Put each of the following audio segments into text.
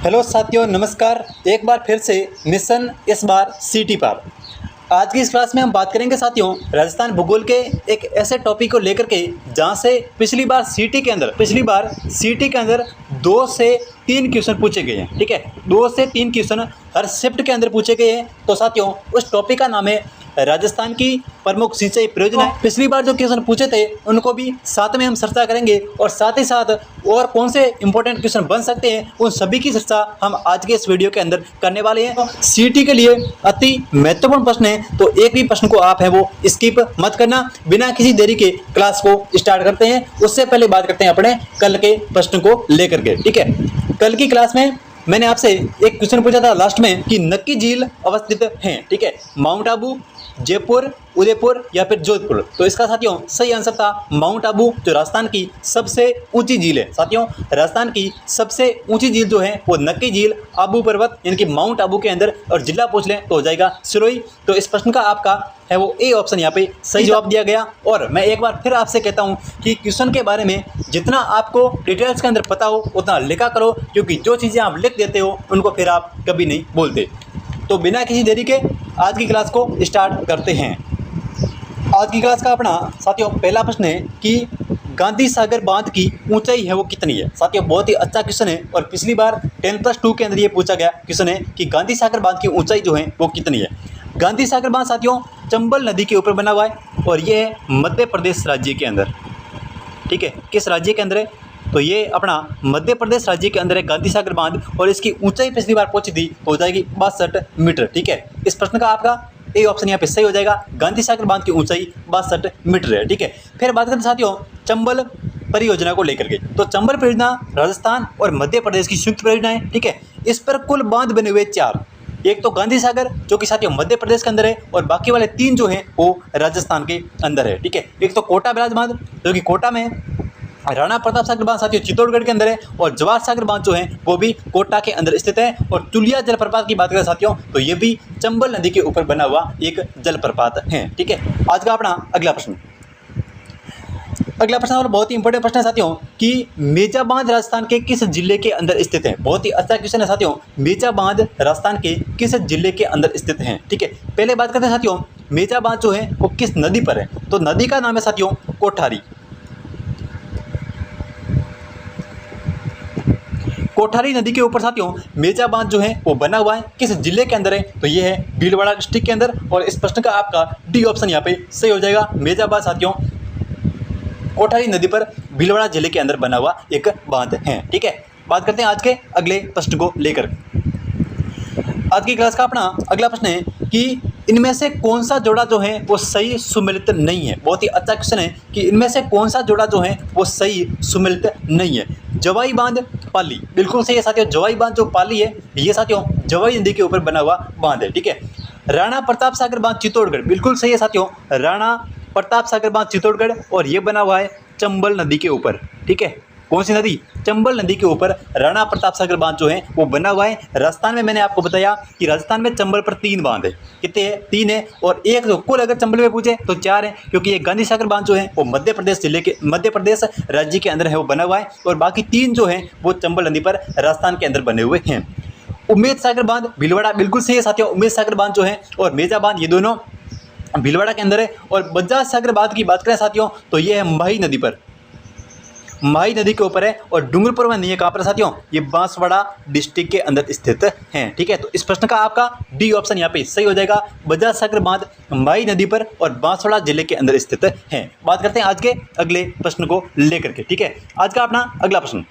Hello साथियों, नमस्कार। एक बार फिर से मिशन इस बार सिटी पर। आज की इस क्लास में हम बात करेंगे साथियों राजस्थान भूगोल के एक ऐसे टॉपिक को लेकर के जहां से पिछली बार सिटी के अंदर 2 से 3 क्वेश्चन पूछे गए हैं। ठीक है, 2 से 3 क्वेश्चन हर शिफ्ट के अंदर पूछे गए हैं। तो साथियों उस टॉपिक का नाम है राजस्थान की प्रमुख सिंचाई परियोजनाएं। पिछली बार जो क्वेश्चन पूछे थे उनको भी साथ में हम चर्चा करेंगे और साथ ही साथ और कौन से इंपॉर्टेंट क्वेश्चन बन सकते हैं उन सभी की चर्चा हम आज के इस वीडियो के अंदर करने वाले हैं। सीटी के लिए अति महत्वपूर्ण प्रश्न है, तो एक भी प्रश्न को आप है वो स्किप मत करना। बिना किसी देरी के क्लास को स्टार्ट करते हैं। उससे पहले बात करते हैं अपने कल के प्रश्न को लेकर के। ठीक है, कल की क्लास में मैंने आपसे एक क्वेश्चन पूछा था लास्ट में कि नक्की झील अवस्थित है। ठीक है, माउंट आबू, जयपुर, उदयपुर या फिर जोधपुर। तो इसका साथियों सही आंसर था माउंट आबू, जो राजस्थान की सबसे ऊंची झील है। साथियों राजस्थान की सबसे ऊंची झील जो है वो नक्की झील, आबू पर्वत यानी कि माउंट आबू के अंदर, और जिला पूछ लें तो हो जाएगा सिरोही। तो इस प्रश्न का आपका है वो ए ऑप्शन यहाँ पे सही जवाब दिया गया। और मैं एक बार फिर आपसे कहता हूँ कि क्वेश्चन के बारे में जितना आपको डिटेल्स के अंदर पता हो उतना लिखा करो, क्योंकि जो चीज़ें आप लिख देते हो उनको फिर आप कभी नहीं बोलते। तो बिना किसी देरी के आज की क्लास को स्टार्ट करते हैं। आज की क्लास का अपना साथियों पहला प्रश्न है कि गांधी सागर बांध की ऊंचाई है वो कितनी है। साथियों बहुत ही अच्छा क्वेश्चन है और पिछली बार 10+2 के अंदर ये पूछा गया क्वेश्चन है कि गांधी सागर बांध की ऊंचाई जो है वो कितनी है। गांधी सागर बांध साथियों चंबल नदी के ऊपर बना हुआ है और ये है मध्य प्रदेश राज्य के अंदर। ठीक है, किस राज्य के अंदर है? तो ये अपना मध्य प्रदेश राज्य के अंदर है गांधी सागर बांध, और इसकी ऊंचाई पिछली बार पहुंची थी हो जाएगी 62 मीटर। ठीक है, इस प्रश्न का आपका ए ऑप्शन यहाँ पे सही हो जाएगा। गांधी सागर बांध की ऊंचाई 62 मीटर है। ठीक है, फिर बात करते साथियों चंबल परियोजना को लेकर के। तो चंबल परियोजना राजस्थान और मध्य प्रदेश की संयुक्त परियोजना है। ठीक है, इस पर कुल बांध बने हुए 4। एक तो गांधी सागर जो कि साथियों मध्य प्रदेश के अंदर है, और बाकी वाले 3 जो हैं वो राजस्थान के अंदर है। ठीक है, एक तो कोटा बैराज बांध जो कि कोटा में, राणा प्रताप सागर बांध साथियों चित्तौड़गढ़ के अंदर है, और जवाहर सागर बांध जो है वो भी कोटा के अंदर स्थित है। और तुलिया जलप्रपात की बात करें साथियों तो ये भी चंबल नदी के ऊपर बना हुआ एक जलप्रपात है। ठीक है, आज का अपना अगला प्रश्न और बहुत ही इंपॉर्टेंट प्रश्न है साथियों कि मेजा बांध राजस्थान के किस जिले के अंदर स्थित है। बहुत ही अच्छा क्वेश्चन है साथियों, मेजा बांध राजस्थान के किस जिले के अंदर स्थित है। ठीक है, पहले बात करते हैं साथियों मेजा बांध जो है वो किस नदी पर है। तो नदी का नाम है साथियों कोठारी। कोठारी नदी के ऊपर साथियों मेजा बांध जो है वो बना हुआ है। किस जिले के अंदर है? तो ये है भीलवाड़ा डिस्ट्रिक्ट के अंदर, और इस प्रश्न का आपका डी ऑप्शन यहाँ पे सही हो जाएगा। मेजा बांध साथियों कोठारी नदी पर भीलवाड़ा जिले के अंदर बना हुआ एक बांध है। ठीक है, बात करते हैं आज के अगले प्रश्न को लेकर। आज की क्लास का अपना अगला प्रश्न है कि इनमें से कौन सा जोड़ा जो है वो सही सुमेलित नहीं है। बहुत ही अच्छा क्वेश्चन है कि इनमें से कौन सा जोड़ा जो है वो सही सुमेलित नहीं है। जवाई बांध पाली बिल्कुल सही है साथियों। जवाई बांध जो पाली है ये साथियों जवाई नदी के ऊपर बना हुआ बांध है। ठीक है, राणा प्रताप सागर बांध चित्तौड़गढ़ बिल्कुल सही है साथियों। राणा प्रताप सागर बांध चित्तौड़गढ़, और ये बना हुआ है चंबल नदी के ऊपर। ठीक है, कौन सी नदी? चंबल नदी के ऊपर राणा प्रताप सागर बांध जो है वो बना हुआ है राजस्थान में। मैंने आपको बताया कि राजस्थान में चंबल पर 3 बांध है। कितने हैं? 3 है, और एक जो कुल अगर चंबल में पूछे तो 4 है, क्योंकि ये गांधी सागर बांध जो है वो मध्य प्रदेश राज्य के अंदर है वो बना हुआ है, और बाकी 3 जो है वो चंबल नदी पर राजस्थान के अंदर बने हुए हैं। उम्मेद सागर बांध भीलवाड़ा बिल्कुल सही है साथियों। उम्मेद सागर बांध जो है और मेजा बांध ये दोनों भीलवाड़ा के अंदर है। और बजाज सागर बांध की बात करें साथियों तो ये है माही नदी पर, माही नदी के ऊपर है, और डूंगरपुर में नहीं है। कहाँ पर साथियों? ये बांसवाड़ा डिस्ट्रिक्ट के अंदर स्थित है। ठीक है, तो इस प्रश्न का आपका डी ऑप्शन यहाँ पे सही हो जाएगा। बजाज सागर बांध माही नदी पर और बांसवाड़ा जिले के अंदर स्थित है। बात करते हैं आज के अगले प्रश्न को लेकर के। ठीक है, आज का अपना अगला प्रश्न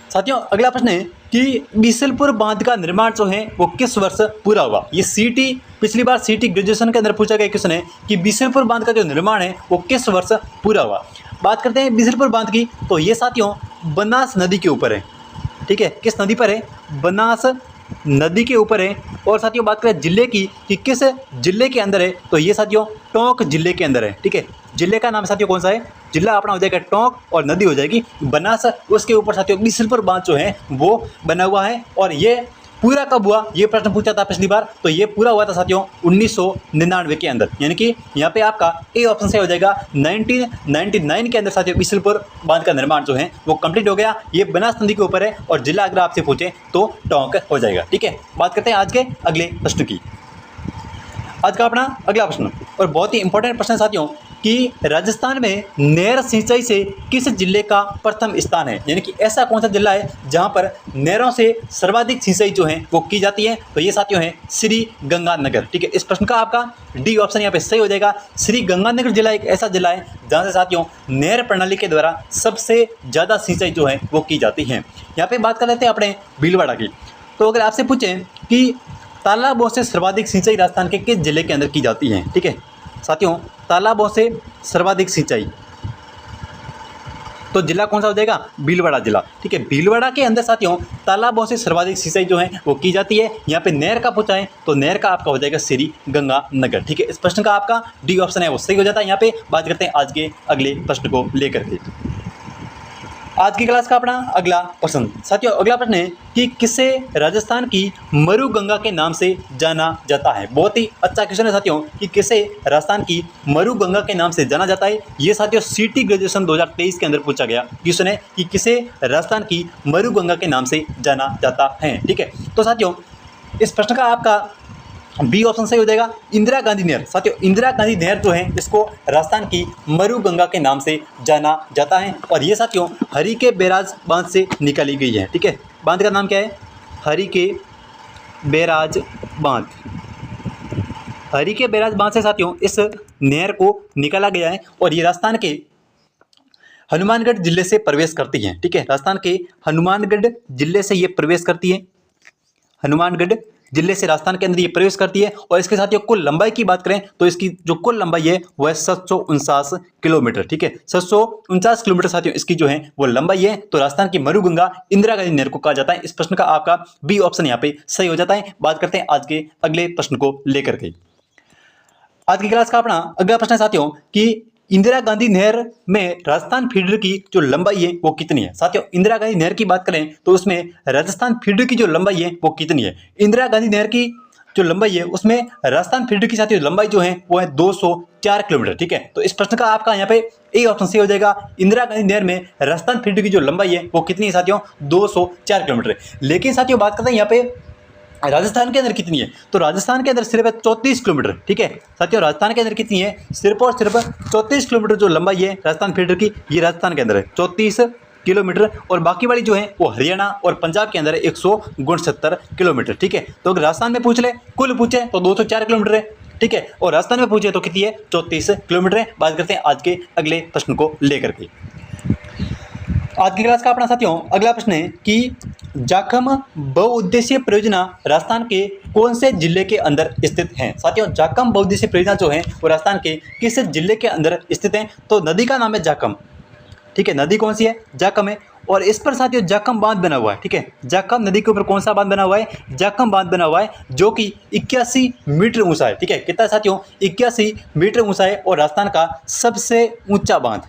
साथियों अगला प्रश्न है कि बीसलपुर बांध का निर्माण जो है वो किस वर्ष पूरा हुआ। ये सीटी पिछली बार सीटी ग्रेजुएशन के अंदर पूछा गया क्वेश्चन है कि बीसलपुर बांध का जो निर्माण है वो किस वर्ष पूरा हुआ। बात करते हैं बीसलपुर बांध की, तो ये साथियों बनास नदी के ऊपर है। ठीक है, किस नदी पर है? बनास नदी के ऊपर है। और साथियों बात करें जिले की कि किस जिले के अंदर है, तो ये साथियों टोंक जिले के अंदर है। ठीक है, जिले का नाम साथियों कौन सा है? जिला अपना हो जाएगा टोंक, और नदी हो जाएगी बनास। उसके ऊपर साथियों बीसलपुर बांध जो है वो बना हुआ है, और ये पूरा कब हुआ, ये प्रश्न पूछा था पिछली बार, तो ये पूरा हुआ था साथियों 1999 के अंदर, यानी कि यहाँ पे आपका ए ऑप्शन से हो जाएगा 1999 के अंदर साथियों बिशनपुर बांध का निर्माण जो है वो कंप्लीट हो गया। ये बनास नदी के ऊपर है और जिला अगर आपसे पूछे तो टोंक हो जाएगा। ठीक है, बात करते हैं आज के अगले प्रश्न की। आज का अपना अगला प्रश्न और बहुत ही इंपॉर्टेंट प्रश्न है साथियों कि राजस्थान में नहर सिंचाई से किस जिले का प्रथम स्थान है, यानी कि ऐसा कौन सा जिला है जहां पर नहरों से सर्वाधिक सिंचाई जो है वो की जाती है, तो ये साथियों है श्री गंगानगर। ठीक है, इस प्रश्न का आपका डी ऑप्शन यहाँ पे सही हो जाएगा। श्री गंगानगर जिला एक ऐसा जिला है जहां से साथियों नहर प्रणाली के द्वारा सबसे ज़्यादा सिंचाई जो है वो की जाती है। यहाँ पे बात कर लेते हैं अपने भीलवाड़ा की। तो अगर आपसे पूछें कि तालाबों से सर्वाधिक सिंचाई राजस्थान के किस जिले के अंदर की जाती है, ठीक है साथियों, तालाबों से सर्वाधिक सिंचाई, तो जिला कौन सा हो जाएगा, भीलवाड़ा जिला। ठीक है, भीलवाड़ा के अंदर साथियों तालाबों से सर्वाधिक सिंचाई जो है वो की जाती है। यहाँ पे नहर का पूछा है तो नहर का आपका हो जाएगा श्री गंगानगर। ठीक है, इस प्रश्न का आपका डी ऑप्शन है वो सही हो जाता है। यहाँ पे बात करते हैं आज के अगले प्रश्न को लेकर के। आज की क्लास का अपना अगला प्रश्न साथियों, अगला प्रश्न है कि किसे राजस्थान की मरु गंगा के नाम से जाना जाता है। बहुत ही अच्छा क्वेश्चन है साथियों कि किसे राजस्थान की मरु गंगा के नाम से जाना जाता है। ये साथियों सीटी ग्रेजुएशन 2023 के अंदर पूछा गया क्वेश्चन है कि किसे राजस्थान की मरु गंगा के नाम से जाना जाता है। ठीक है, तो साथियों इस प्रश्न का आपका बी ऑप्शन सही हो जाएगा, इंदिरा गांधी नहर। साथियों इंदिरा गांधी नहर जो है इसको राजस्थान की मरु गंगा के नाम से जाना जाता है और ये साथियों हरि के बैराज बांध से निकाली गई है। ठीक है, बांध का नाम क्या है, हरि के बैराज बांध। हरि के बैराज बांध से साथियों इस नहर को निकाला गया है और ये राजस्थान के हनुमानगढ़ जिले से प्रवेश करती है। ठीक है, राजस्थान के हनुमानगढ़ जिले से ये प्रवेश करती है, हनुमानगढ़ जिले से राजस्थान के अंदर ये प्रवेश करती है और इसके साथ कुल लंबाई की बात करें तो इसकी जो कुल लंबाई है वह 749 किलोमीटर। ठीक है, 749 किलोमीटर साथियों इसकी जो है वो लंबाई है। तो राजस्थान की मरु गंगा इंदिरा गांधी नहर को कहा जाता है। इस प्रश्न का आपका बी ऑप्शन यहाँ पे सही हो जाता है। बात करते हैं आज के अगले प्रश्न को लेकर के। आज की क्लास का अपना अगला प्रश्न है साथियों कि इंदिरा गांधी नहर में राजस्थान फीडर की जो लंबाई है वो कितनी है। साथियों इंदिरा गांधी नहर की बात करें तो उसमें राजस्थान फीडर की जो लंबाई है वो कितनी है। इंदिरा गांधी नहर की जो लंबाई है उसमें राजस्थान फीडर की साथियों लंबाई जो है वो है 204 किलोमीटर। ठीक है, तो इस प्रश्न का आपका यहाँ पे ए ऑप्शन सही हो जाएगा। इंदिरा गांधी नहर में राजस्थान फीडर की जो लंबाई है वो कितनी है साथियों, 204 किलोमीटर। लेकिन साथियों बात करते हैं यहाँ पे राजस्थान के अंदर कितनी है, तो राजस्थान के अंदर सिर्फ 34 किलोमीटर। ठीक है साथियों, राजस्थान के अंदर कितनी है, सिर्फ और सिर्फ 34 किलोमीटर जो लंबाई है राजस्थान फीडर की, ये राजस्थान के अंदर है 34 किलोमीटर और बाकी वाली जो है वो हरियाणा और पंजाब के अंदर है 169 किलोमीटर। ठीक है, तो अगर राजस्थान में पूछ ले कुल पूछे तो 204 किलोमीटर है। ठीक है, और राजस्थान में पूछे तो कितनी है, 34 किलोमीटर है। बात करते हैं आज के अगले प्रश्न को लेकर के। आज की क्लास का अपना साथियों अगला प्रश्न है कि जाखम बहुउद्देशीय परियोजना राजस्थान के कौन से जिले के अंदर स्थित है। साथियों जाखम बहुउद्देशीय परियोजना जो है वो राजस्थान के किस जिले के अंदर स्थित है, तो नदी का नाम है जाखम। ठीक है, नदी कौन सी है, जाखम है और इस पर साथियों जाखम बांध बना हुआ है। ठीक है, जाखम नदी के ऊपर कौन सा बांध बना हुआ है, जाखम बांध बना हुआ है जो कि 81 मीटर ऊंचा है। ठीक है, कितना साथियों, 81 मीटर ऊंचा है और राजस्थान का सबसे ऊंचा बांध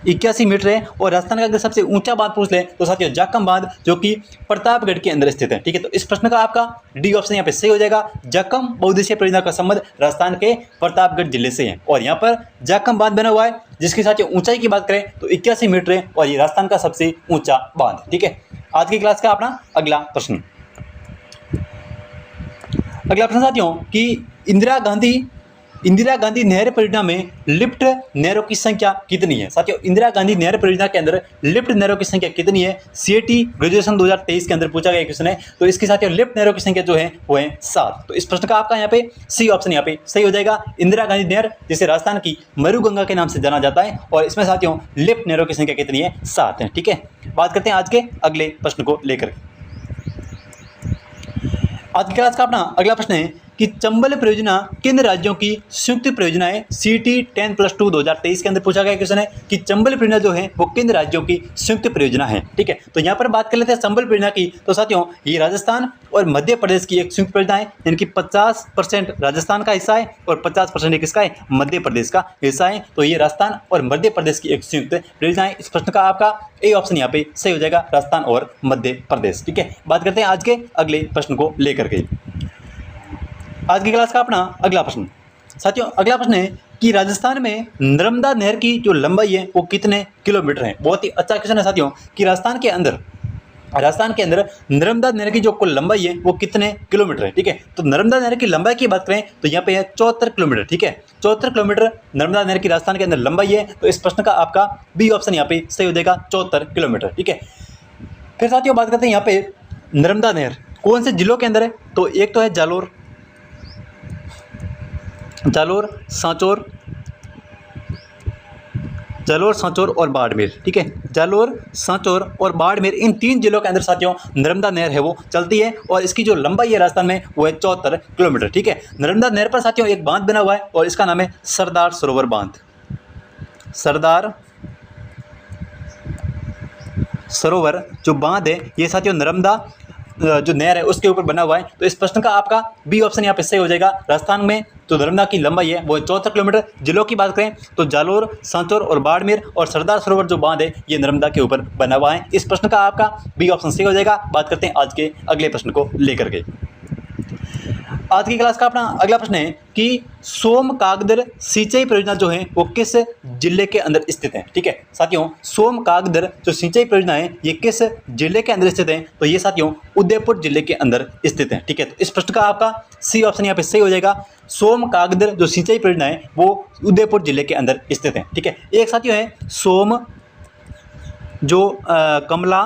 81 मीटर है। और राजस्थान का अगर सबसे ऊंचा बांध पूछ ले तो साथियों जाखम बांध जो कि प्रतापगढ़ के अंदर स्थित है। ठीक है, तो इस प्रश्न का आपका डी ऑप्शन यहाँ पे सही हो जाएगा। जाखम बहुउद्देशीय परियोजना का संबंध राजस्थान के प्रतापगढ़ जिले से है और यहाँ पर जाखम बांध बना हुआ है जिसकी साथियों ऊंचाई की बात करें तो 81 मीटर है और ये राजस्थान का सबसे ऊंचा बांध। ठीक है, आज की क्लास का अपना अगला प्रश्न साथियों कि इंदिरा गांधी नहर परियोजना में लिफ्ट नहरों की संख्या कितनी है। साथियों इंदिरा गांधी नहर परियोजना के अंदर लिफ्ट नहरों की संख्या कितनी है, सीएटी ग्रेजुएशन 2023 के अंदर पूछा गया क्वेश्चन है। तो इसके साथियों लिफ्ट नहरों की संख्या जो है वो है 7। तो इस प्रश्न का आपका यहाँ पे सी ऑप्शन यहाँ पे सही हो जाएगा। इंदिरा गांधी नहर जिसे राजस्थान की मरु गंगा के नाम से जाना जाता है और इसमें साथियों लिफ्ट नहरों की संख्या कितनी है, 7 है। ठीक है, बात करते हैं आज के अगले प्रश्न को लेकर। आज की क्लास का अपना अगला प्रश्न है कि चंबल परियोजना किन राज्यों की संयुक्त परियोजना है। CT 10+2 2023 के अंदर पूछा गया क्वेश्चन है कि चंबल परियोजना जो है वो किन राज्यों की संयुक्त परियोजना है। ठीक है, तो यहाँ पर बात कर लेते हैं चंबल परियोजना की। तो साथियों ये राजस्थान और मध्य प्रदेश की एक संयुक्त परियोजना है, यानी कि 50% राजस्थान का हिस्सा है और 50% किसका है, मध्य प्रदेश का हिस्सा है। तो ये राजस्थान और मध्य प्रदेश की एक संयुक्त परियोजना है। इस प्रश्न का आपका ए ऑप्शन यहाँ पे सही हो जाएगा, राजस्थान और मध्य प्रदेश। ठीक है, बात करते हैं आज के अगले प्रश्न को लेकर के। आज की क्लास का अपना अगला प्रश्न साथियों, अगला प्रश्न है कि राजस्थान में नर्मदा नहर की जो लंबाई है वो कितने किलोमीटर है। बहुत ही अच्छा क्वेश्चन है साथियों कि राजस्थान के अंदर नर्मदा नहर की जो कुल लंबाई है वो कितने किलोमीटर है। ठीक है, तो नर्मदा नहर की लंबाई की बात करें तो यहाँ पे है 74 किलोमीटर। ठीक है, 74 किलोमीटर नर्मदा नहर की राजस्थान के अंदर लंबाई है। तो इस प्रश्न का आपका बी ऑप्शन यहाँ पे सही हो जाएगा, 74 किलोमीटर। ठीक है, फिर साथियों बात करते हैं यहाँ पे नर्मदा नहर कौन से जिलों के अंदर है। तो एक तो है जालोर, सांचौर और बाड़मेर। ठीक है, जालोर, सांचौर और बाड़मेर, इन 3 जिलों के अंदर साथियों नर्मदा नहर है वो चलती है और इसकी जो लंबाई है राजस्थान में वो है 74 किलोमीटर। ठीक है, नर्मदा नहर पर साथियों एक बांध बना हुआ है और इसका नाम है सरदार सरोवर बांध। सरदार सरोवर जो बांध है ये साथियों नर्मदा जो नहर है उसके ऊपर बना हुआ है। तो इस प्रश्न का आपका बी ऑप्शन यहाँ पे सही हो जाएगा। राजस्थान में तो नर्मदा की लंबाई है वो 74 किलोमीटर। जिलों की बात करें तो जालोर, सांचौर और बाड़मेर और सरदार सरोवर जो बांध है ये नर्मदा के ऊपर बना हुआ है। इस प्रश्न का आपका बी ऑप्शन सही हो जाएगा। बात करते हैं आज के अगले प्रश्न को लेकर के। आज की क्लास का अपना अगला प्रश्न है कि सोमकागदर सिंचाई परियोजना जो है वो किस जिले के अंदर स्थित है। ठीक है साथियों, सोमकागदर जो सिंचाई परियोजना है ये किस जिले के अंदर स्थित है। तो ये साथियों उदयपुर जिले के अंदर स्थित है। ठीक है, तो इस प्रश्न का आपका सी ऑप्शन यहाँ पे सही हो जाएगा। सोमकागदर जो सिंचाई परियोजना है वो उदयपुर जिले के अंदर स्थित है। ठीक है, एक साथियों है सोम जो कमला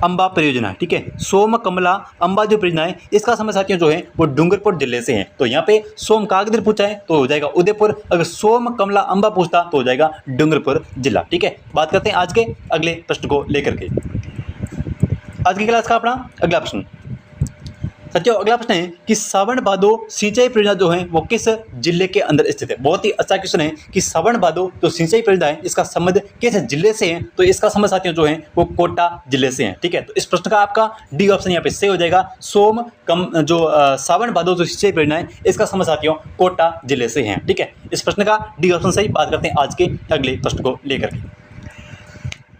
अंबा परियोजना। ठीक है, सोम कमला अंबा जो परियोजना है इसका समय साथियों जो है वो डूंगरपुर जिले से है। तो यहाँ पे सोम कागदर पूछा है तो हो जाएगा उदयपुर, अगर सोम कमला अंबा पूछता तो हो जाएगा डूंगरपुर जिला। ठीक है, बात करते हैं आज के अगले प्रश्न को लेकर के। आज की क्लास का अपना अगला प्रश्न साथियों, अगला प्रश्न है कि सावन भादो सिंचाई परियोजना जो है वो किस जिले के अंदर स्थित है। बहुत ही अच्छा क्वेश्चन है कि सावन भादो जो सिंचाई परियोजना है इसका संबंध किस जिले से है। तो इसका संबंध साथियों जो है वो कोटा जिले से है। ठीक है, तो इस प्रश्न का आपका डी ऑप्शन यहाँ पे सही हो जाएगा। सावन भादो जो सिंचाई परियोजना है इसका संबंध साथियों कोटा जिले से है। ठीक है, इस प्रश्न का डी ऑप्शन सही। बात करते हैं आज के अगले प्रश्न को लेकर के।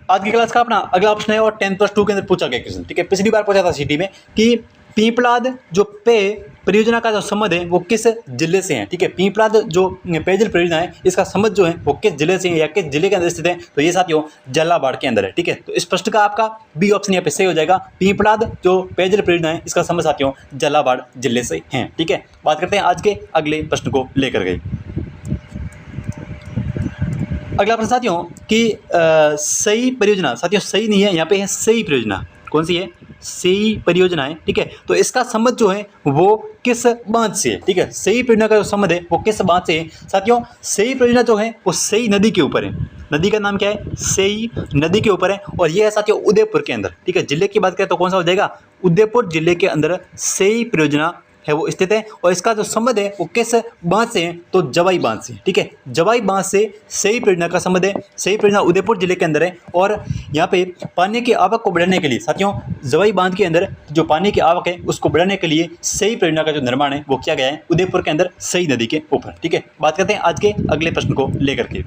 आज की क्लास का अपना अगला प्रश्न है और 10+2 के अंदर पूछा गया क्वेश्चन। ठीक है, पिछली बार पूछा था सिटी में कि पीपलाद जो परियोजना का जो संबंध है वो किस जिले से है। ठीक है, पीपलाद जो पेयजल परियोजना है इसका संबंध जो है वो किस जिले से है या किस जिले के अंदर स्थित है। तो ये साथियों झालावाड़ के अंदर है। ठीक है, तो इस प्रश्न का आपका बी ऑप्शन यहाँ पे सही हो जाएगा। पीपलाद जो पेयजल परियोजना है इसका संबंध साथियों झालावाड़ जिले से है। ठीक है, बात करते हैं आज के अगले प्रश्न को लेकर गए। अगला प्रश्न साथियों कि सही परियोजना, साथियों सही नहीं है, यहाँ पे है सही परियोजना। कौन सी है? सही परियोजना है। ठीक है, तो इसका संबंध जो है वो किस बांध से है। ठीक है, सही परियोजना का जो संबंध है वो किस बांध से है। साथियों सही परियोजना जो है वो सही नदी के ऊपर है। नदी का नाम क्या है? सही नदी के ऊपर है और ये है साथियों उदयपुर के अंदर। ठीक है, जिले की बात करें तो कौन सा हो जाएगा? उदयपुर जिले के अंदर सही परियोजना है वो स्थित है और इसका जो संबंध है वो किस बांध से है? तो जवाई बांध से। ठीक है, जवाई बांध से सही परियोजना का संबंध है। सही परियोजना उदयपुर जिले के अंदर है और यहाँ पे पानी की आवक को बढ़ाने के लिए साथियों जवाई बांध के अंदर जो पानी की आवक है उसको बढ़ाने के लिए सही परियोजना का जो निर्माण है वो किया गया है उदयपुर के अंदर सही नदी के ऊपर। ठीक है, बात करते हैं आज के अगले प्रश्न को लेकर के।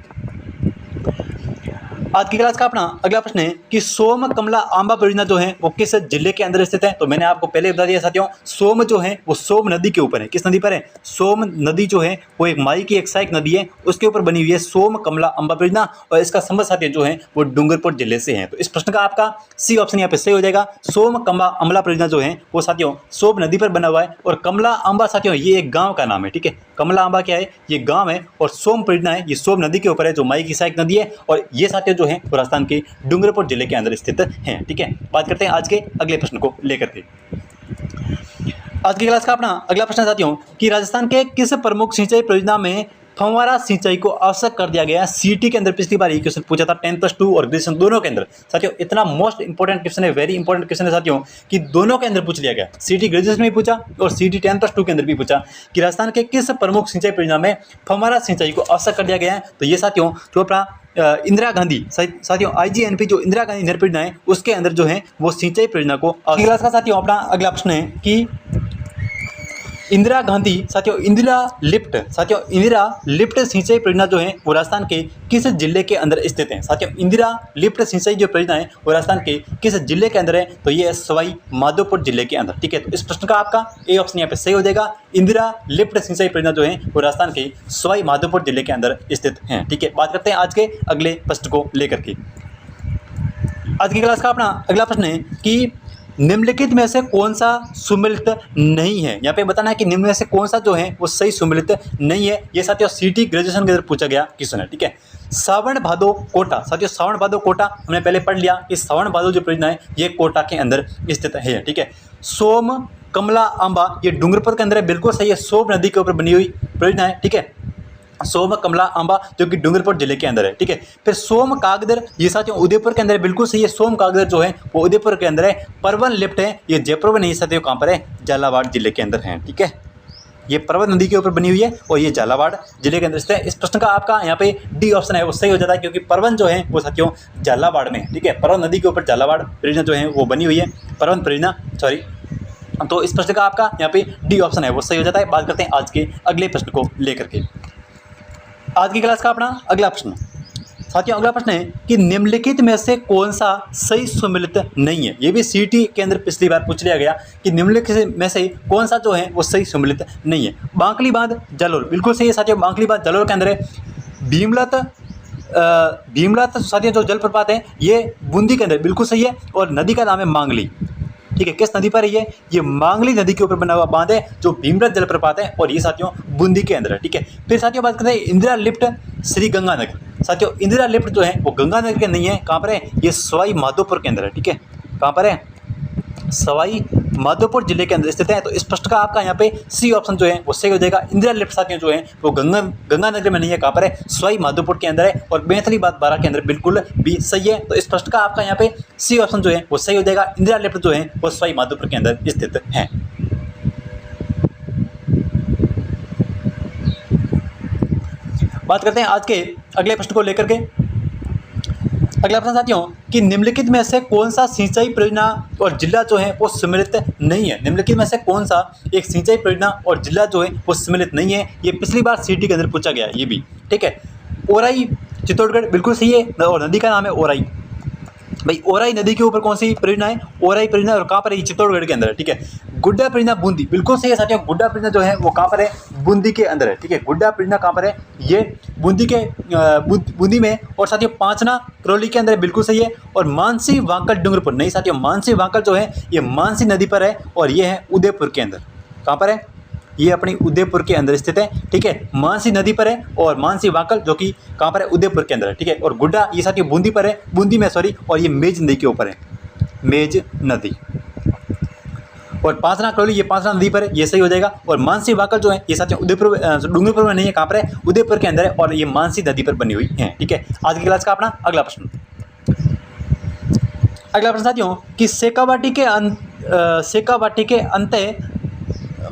आज की क्लास का अपना अगला प्रश्न है कि सोम कमला आंबा परियोजना जो है वो किस जिले के अंदर स्थित है। तो मैंने आपको पहले बता दिया साथियों, सोम जो है वो सोम नदी के ऊपर है। किस नदी पर है? सोम नदी जो है वो एक माई की एक सहायक नदी है, उसके ऊपर बनी हुई है सोम कमला अंबा परियोजना और इसका संबंध साथियों जो है वो डूंगरपुर जिले से है। तो इस प्रश्न का आपका सी ऑप्शन यहाँ पे सही हो जाएगा। सोम कमला अमला परियोजना जो है वो साथियों सोम नदी पर बना हुआ है और कमला अंबा साथियों ये एक गाँव का नाम है। ठीक है, कमला अंबा क्या है? ये गाँव है और सोम परियोजना है ये सोम नदी के ऊपर है जो माई की सहायक नदी है और ये साथियों जो है राजस्थान के डूंगरपुर जिले के अंदर स्थित हैं। ठीक है, बात करते हैं आज के अगले प्रश्न को लेकर के। आज की क्लास का अपना अगला प्रश्न साथियों कि राजस्थान के किस प्रमुख सिंचाई परियोजना में फव्वारा सिंचाई को आवश्यक कर दिया गया है। सीटी के अंदर पिछली बार ये क्वेश्चन पूछा था 10+2 और ग्रेजुएशन दोनों के अंदर। साथियों इतना मोस्ट इंपॉर्टेंट क्वेश्चन है, वेरी इंपॉर्टेंट क्वेश्चन है साथियों, कि दोनों के अंदर पूछ लिया गया। सीटी ग्रेजुएशन में भी पूछा और सीटी 10+2 के अंदर भी पूछा कि राजस्थान के किस प्रमुख सिंचाई परियोजना में फव्वारा सिंचाई को आवश्यक कर दिया गया है। तो ये साथियों जो अपना इंदिरा गांधी साथियों IGNP जो इंदिरा गांधी नहर परियोजना है उसके अंदर जो है वो सिंचाई परियोजना को क्लास का साथियों अपना अगला प्रश्न है कि इंदिरा गांधी इंदिरा लिफ्ट सिंचाई परियोजना जो है वो राजस्थान के किस जिले के अंदर स्थित है। साथियों इंदिरा लिफ्ट सिंचाई जो परियोजना है वो राजस्थान के किस जिले के अंदर है, तो ये है सवाई माधोपुर जिले के अंदर। ठीक है, तो इस प्रश्न का आपका ए ऑप्शन यहाँ पे सही हो जाएगा। इंदिरा लिफ्ट सिंचाई परियोजना जो है वो राजस्थान के सवाई माधोपुर जिले के अंदर स्थित है। ठीक है, बात करते हैं आज के अगले प्रश्न को लेकर के। आज की क्लास का अपना अगला प्रश्न है कि निम्नलिखित में से कौन सा सुमेलित नहीं है। यहाँ पे बताना है कि निम्न में से कौन सा जो है वो सही सुमेलित नहीं है। ये साथियों सीटी ग्रेजुएशन के अंदर पूछा गया क्वेश्चन है। ठीक है, सावन भादो कोटा, साथियों सावन भादो कोटा हमने पहले पढ़ लिया कि सावन भादो जो परियोजना है ये कोटा के अंदर स्थित है। ठीक है, सोम कमला आंबा ये डूंगरपुर के अंदर है, बिल्कुल सही है, सोम नदी के ऊपर बनी हुई परियोजना है। ठीक है, सोम कमला आंबा जो कि डूंगरपुर जिले के अंदर है। ठीक है, फिर सोम कागदर ये साथियों उदयपुर के अंदर है, बिल्कुल सही है, सोम कागदर जो है वो उदयपुर के अंदर है। परवन लिफ्ट है ये जयपुर में नहीं साथियों, कहाँ पर है, झालावाड़ जिले के अंदर है। ठीक है, ये पर्वत नदी के ऊपर बनी हुई है और ये झालावाड़ जिले के अंदर स्थित है। इस प्रश्न का आपका यहाँ पे डी ऑप्शन है वो सही हो जाता है, क्योंकि परवन जो है वो साथियों झालावाड़ में है। ठीक है, पर्वत नदी के ऊपर झालावाड़ परियोजना जो है वो बनी हुई है, पर्वन परियोजना, सॉरी। तो इस प्रश्न का आपका यहाँ पे डी ऑप्शन है वो सही हो जाता है। बात करते हैं आज के अगले प्रश्न को लेकर के। आज की क्लास का अपना अगला प्रश्न साथियों, अगला प्रश्न है कि निम्नलिखित में से कौन सा सही सुमेलित नहीं है। ये भी सीटी के अंदर पिछली बार पूछ लिया गया कि निम्नलिखित में से कौन सा जो है वो सही सुमेलित नहीं है। बांकली बांध जालोर, बिल्कुल सही है साथियों, बांकली बांध जालोर के अंदर है। भीमलत साथियों जो जलप्रपात है ये बूंदी के अंदर, बिल्कुल सही है, और नदी का नाम है मांगली। ठीक है, किस नदी पर है ये मांगली नदी के ऊपर बना हुआ बांध है जो भीमरथ जलप्रपात है, और ये साथियों बूंदी के अंदर है। ठीक है, फिर साथियों बात करते हैं इंदिरा लिफ्ट श्री गंगानगर। साथियों इंदिरा लिफ्ट जो है वो गंगानगर के नहीं है, कहाँ पर है, ये सवाई माधोपुर के अंदर है। ठीक है, कहाँ पर है, सवाई माधोपुर जिले के अंदर स्थित है। तो इस प्रश्न का आपका यहाँ पे सी ऑप्शन जो है वो सही हो जाएगा। इंदिरा लिफ्ट साथियों जो है वो गंगानगर में नहीं है, कहाँ पर है, सवाई माधोपुर के अंदर है, और मैथिली बात 12 के अंदर बिल्कुल भी सही है। तो इस प्रश्न का आपका यहाँ पे सी ऑप्शन जो है वो सही हो जाएगा। इंदिरा लिफ्ट जो है वो सवाई माधोपुर के अंदर स्थित है। बात करते हैं आज के अगले प्रश्न को लेकर के। अगला प्रश्न साथियों कि निम्नलिखित में से कौन सा सिंचाई परियोजना और जिला जो है वो सम्मिलित नहीं है। निम्नलिखित में से कौन सा एक सिंचाई परियोजना और जिला जो है वो सम्मिलित नहीं है। ये पिछली बार सीटी के अंदर पूछा गया है ये भी। ठीक है, ओराई चित्तौड़गढ़, बिल्कुल सही है, और नदी का नाम है ओराई। भाई ओराई नदी के ऊपर कौन सी परियोजना है, ओराई परियोजना, और कहाँ पर है, चित्तौड़गढ़ के अंदर है। ठीक है, गुड्डा परियोजना बूंदी, बिल्कुल सही है साथियों, गुड्डा परियोजना जो है वो कहाँ पर है, बूंदी के अंदर है। ठीक है, गुड्डा परियोजना कहाँ पर है, ये बूंदी में, और साथियों पांचना करौली के अंदर है, बिल्कुल सही है, और मानसी वांकल डूंगरपुर नहीं साथियों, मानसी वांकल जो है ये मानसी नदी पर है, और ये है उदयपुर के अंदर। कहाँ पर है, ये अपनी उदयपुर के अंदर स्थित है। ठीक है, मानसी नदी पर है, और मानसी वांकल जो कि कहाँ पर है, उदयपुर के अंदर है। ठीक है, और गुड्डा ये साथियों बूंदी पर है, बूंदी में सॉरी, और ये मेज नदी के ऊपर है, मेज नदी, और पांचना करौली ये पांचना नदी पर है, ये सही हो जाएगा। और मानसी वांकल जो है ये साथियों उदयपुर डूंगरपुर में नहीं है, कहाँ पर है, उदयपुर के अंदर है, और ये मानसी नदी पर बनी हुई है। ठीक है, आज की क्लास का अपना अगला प्रश्न। अगला प्रश्न साथियों कि शेखावाटी के अंत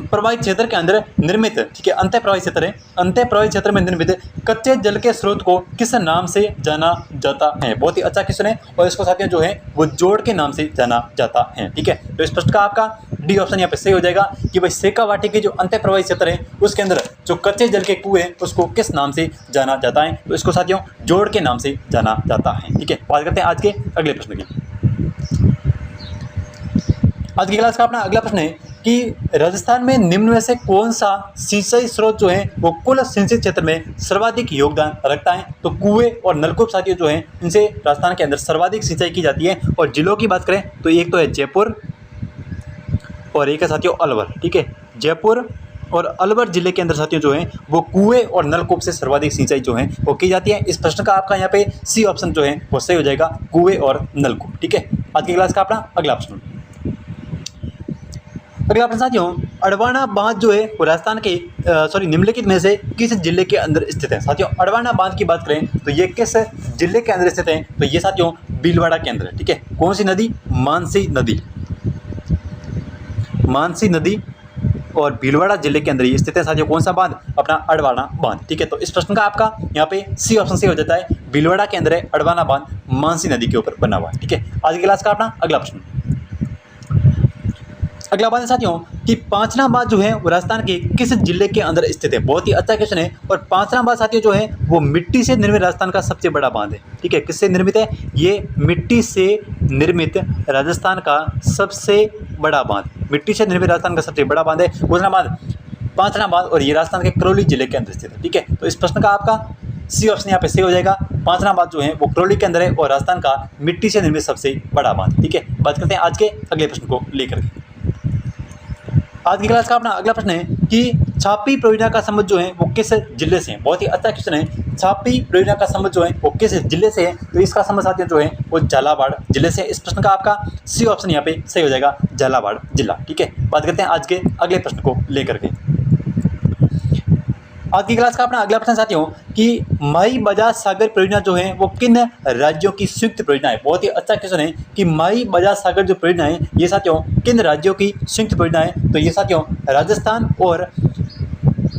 प्रवाहित क्षेत्र के अंदर निर्मित, ठीक है, अंत प्रवाहित क्षेत्र है, अंत प्रवाहित क्षेत्र में निर्मित कच्चे जल के स्रोत को किस नाम से जाना जाता है। बहुत ही अच्छा क्वेश्चन है, और इसको साथियों जो है वो जोड़ के नाम से जाना जाता है। ठीक है, तो इस प्रश्न का आपका डी ऑप्शन यहाँ पे सही हो जाएगा कि भाई शेखावाटी के जो अंत प्रवाहित क्षेत्र है उसके अंदर जो कच्चे जल के कुएं हैं उसको किस नाम से जाना जाता है, तो इसको साथियों जोड़ के नाम से जाना जाता है। ठीक है, बात करते हैं आज के अगले प्रश्न की। आज की क्लास का अपना अगला प्रश्न है कि राजस्थान में निम्न में से कौन सा सिंचाई स्रोत जो है वो कुल सिंचित क्षेत्र में सर्वाधिक योगदान रखता है। तो कुएं और नलकूप साथियों जो हैं इनसे राजस्थान के अंदर सर्वाधिक सिंचाई की जाती है। और जिलों की बात करें तो एक तो है जयपुर और एक है साथियों अलवर। ठीक है, जयपुर और अलवर जिले के अंदर साथियों जो है वो कुएं और नलकूप से सर्वाधिक सिंचाई जो है वो की जाती है। इस प्रश्न का आपका यहाँ पे सी ऑप्शन जो है वो सही हो जाएगा, कुएं और नलकूप। ठीक है, आज की क्लास का अपना अगला प्रश्न। अगला प्रश्न साथियों अडवाणा बांध जो है वो राजस्थान के निम्नलिखित में से किस जिले के अंदर स्थित है। साथियों अडवाणा बांध की बात करें तो ये किस जिले के अंदर स्थित है, तो ये साथियों भीलवाड़ा के अंदर है। ठीक है, कौन सी नदी? मानसी नदी। मानसी नदी और भीलवाड़ा जिले के अंदर ये स्थित है साथियों। कौन सा बांध? अपना अडवाणा बांध। ठीक है, तो इस प्रश्न का आपका यहाँ पे सी ऑप्शन से हो जाता है, भीलवाड़ा के अंदर है अडवाणा बांध, मानसी नदी के ऊपर बना हुआ है। ठीक है, आज की क्लास का अपना अगला प्रश्न। अगला बात है साथियों कि पांचना बांध जो है वो राजस्थान के किस जिले के अंदर स्थित है। बहुत ही अच्छा क्वेश्चन है। और पांचना बांध साथियों जो है वो मिट्टी से निर्मित राजस्थान का सबसे बड़ा बांध है। ठीक है, किससे निर्मित है? ये मिट्टी से निर्मित राजस्थान का सबसे बड़ा बांध, मिट्टी से निर्मित राजस्थान का सबसे बड़ा बांध है कौन बांध? पांचना बांध, और ये राजस्थान के करौली जिले के अंदर स्थित है। ठीक है, तो इस प्रश्न का आपका सी ऑप्शन यहाँ पे सही हो जाएगा। पांचना बांध जो है वो करौली के अंदर है और राजस्थान का मिट्टी से निर्मित सबसे बड़ा बांध। ठीक है, बात करते हैं आज के अगले प्रश्न को लेकर के। आज की क्लास का अपना अगला प्रश्न है कि छापी परियोजना का संबंध जो है वो किस जिले से है। बहुत ही अच्छा क्वेश्चन है। छापी परियोजना का संबंध जो है वो किस जिले से है, तो इसका संबंध साथियों जो है वो झालावाड़ जिले से। इस प्रश्न का आपका सी ऑप्शन यहाँ पे सही हो जाएगा, झालावाड़ जिला। ठीक है, बात करते हैं आज के अगले प्रश्न को लेकर के। आज की क्लास का अपना अगला प्रश्न साथियों कि माई बजाज सागर परियोजना जो है वो किन राज्यों की संयुक्त परियोजना है। बहुत ही अच्छा क्वेश्चन है कि माई बजाज सागर जो परियोजना है ये साथियों किन राज्यों की संयुक्त परियोजना है, तो ये साथियों राजस्थान और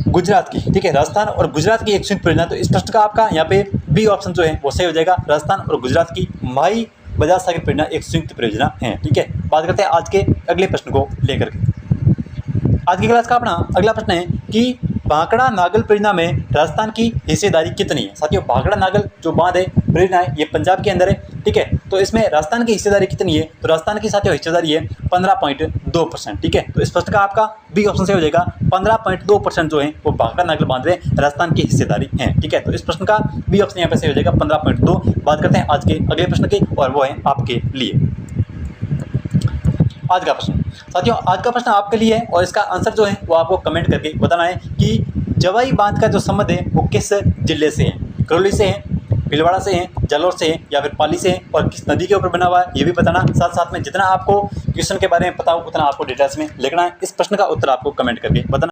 गुजरात की। ठीक है, राजस्थान और गुजरात की एक संयुक्त परियोजना। तो इस प्रश्न का आपका यहाँ पे बी ऑप्शन जो है वो सही हो जाएगा, राजस्थान और गुजरात की माई बजाज सागर परियोजना एक संयुक्त परियोजना है। ठीक है, बात करते हैं आज के अगले प्रश्न को लेकर के। आज की क्लास का अपना अगला प्रश्न है कि भाखड़ा नागल परियोजना में राजस्थान की हिस्सेदारी कितनी है। साथियों भाखड़ा नागल जो बांध है परियोजना है ये पंजाब के अंदर है। ठीक है, तो इसमें राजस्थान की हिस्सेदारी कितनी है, तो राजस्थान की साथियों हिस्सेदारी है 15.2%। ठीक है, तो इस प्रश्न का आपका बी ऑप्शन से हो जाएगा, 15.2% जो है वो भाखड़ा नागल बांध में राजस्थान की हिस्सेदारी है। ठीक है, तो इस प्रश्न का बी ऑप्शन यहाँ पे सही हो जाएगा 15.2। बात करते हैं आज के अगले प्रश्न की और वो है आपके लिए आज का प्रश्न। साथियों आज का प्रश्न आपके लिए है और इसका आंसर जो है वो आपको कमेंट करके बताना है कि जवाई बांध का जो संबंध है वो किस जिले से है, करौली से है, भीलवाड़ा से है, जालौर से है या फिर पाली से है, और किस नदी के ऊपर बना हुआ है ये भी बताना। साथ साथ में जितना आपको क्वेश्चन के बारे में पता हो उतना आपको डिटेल्स में लिखना है। इस प्रश्न का उत्तर आपको कमेंट करके बताना।